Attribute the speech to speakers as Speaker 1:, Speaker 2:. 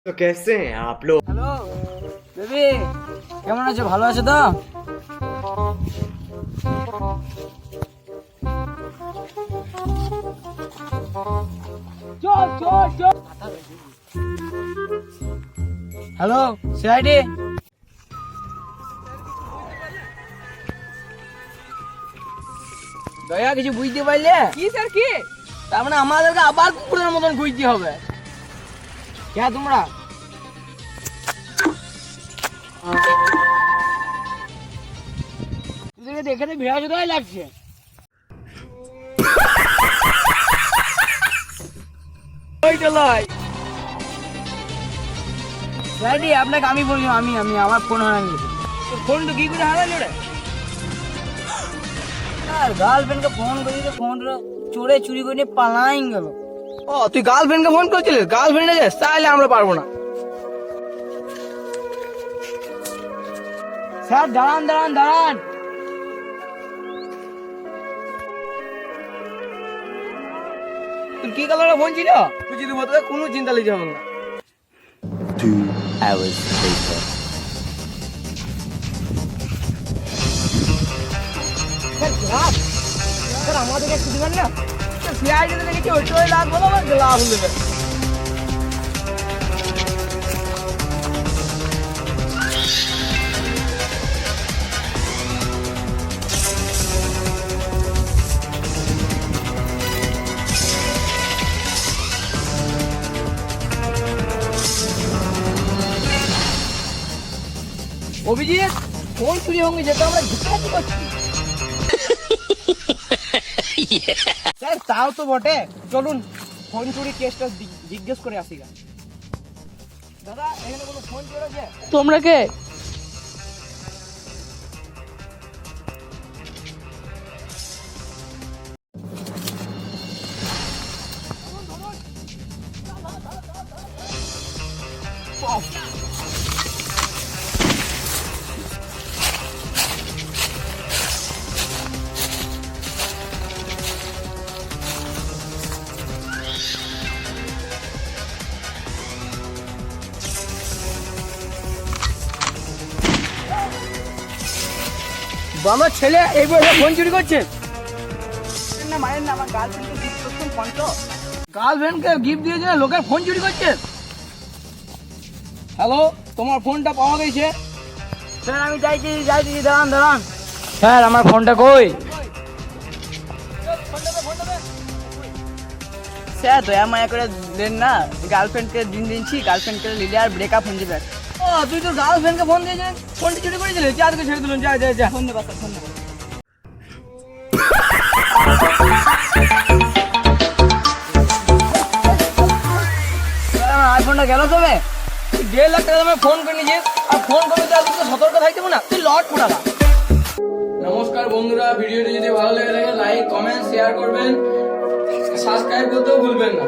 Speaker 1: तो कैसे हैं आप लोग?
Speaker 2: হ্যালো বেবি, কেমন আছো? ভালো আছো তো? চল চল চল। হ্যালো সিআইডি, দয়া কিছু বুঝতে পারলে?
Speaker 3: কি স্যার কি?
Speaker 2: তার মানে আমাদেরকে আবার কুকুরের মতন খুঁজতে হবে। কে তোমরা? তোদেরকে দেখে তো ভিড়াজোড়াই লাগছে। ওই তো লয় ড্যাডি, আপনাকে আমি বলি, আমি আমার ফোন হারানো গেছে। তোর ফোন তো কি করে হারালো রে? আর গার্লফ্রেন্ডকে ফোন করি তো ফোনটা চোরে চুরি করে নিয়ে পালাই গেল। ও তুই গার্লফ্রেন্ডকে ফোন করছিলিস? গার্লফ্রেন্ডে যাস তাহলে আমরা পারবো না। স্যার দাঁড়ান দাঁড়ান দাঁড়ান, তুই কি কালারের ফোন ছিল? তুই যদি বলতে কোনো চিন্তা লিখে হবে না।
Speaker 4: 2 hours later.
Speaker 2: Sir glove, sir আমাদের একটু দিবেন না? স্যার সিআইডিতে দেখেছি ওই চোরে লাগ বলো আমার গ্লাভ দেবে। অভিজিৎ, ফোন চুরি হয়ে যেতে আমরা জিজ্ঞাসা করছি। স্যার তাও তো বটে, চলুন ফোন চুরি কেসটা জিজ্ঞেস করে আসি গা। দাদা এখানে কোনো ফোন চোর আছে?
Speaker 3: তোমরা কে?
Speaker 2: আমার ছেলে এই বয়সে ফোন চুরি করছে? না মায়ের না, আমার গার্লফ্রেন্ডকে গিফট করতাম ফোন। তো গার্লফ্রেন্ডকে গিফট দিয়েছে না, লোকের ফোন চুরি করছে। হ্যালো, তোমার ফোনটা পাওয়া গেছে? স্যার আমি যাইছি, দাঁড়ান দাঁড়ান। স্যার আমার ফোনটা কই? স্যার দয়া মায়া করে দেন না, গার্লফ্রেন্ডকে দিন দিনছি, গার্লফ্রেন্ডকে নিলে আর ব্রেকআপ হয়ে যাবে। ও তুই তো গার্লফ্রেন্ডকে ফোন দিয়েছিস, ফোনটা চুরি করেছিলি? যা তোকে ছেড়ে দিলাম, যা যা যা। ধন্যবাদ স্যার, ধন্যবাদ। আমার আইফোনটা গেল তবে? 1.5 লাখ টাকা দামে ফোন করে নিয়েছিস, আর ফোন করবি তো আজকে সতর্ক থাকতে না, তুই লট পোড়ালা। নমস্কার বন্ধুরা, ভিডিওটি যদি ভালো লেগে থাকে লাইক কমেন্ট শেয়ার করবেন, সাবস্ক্রাইব করতেও ভুলবেন না।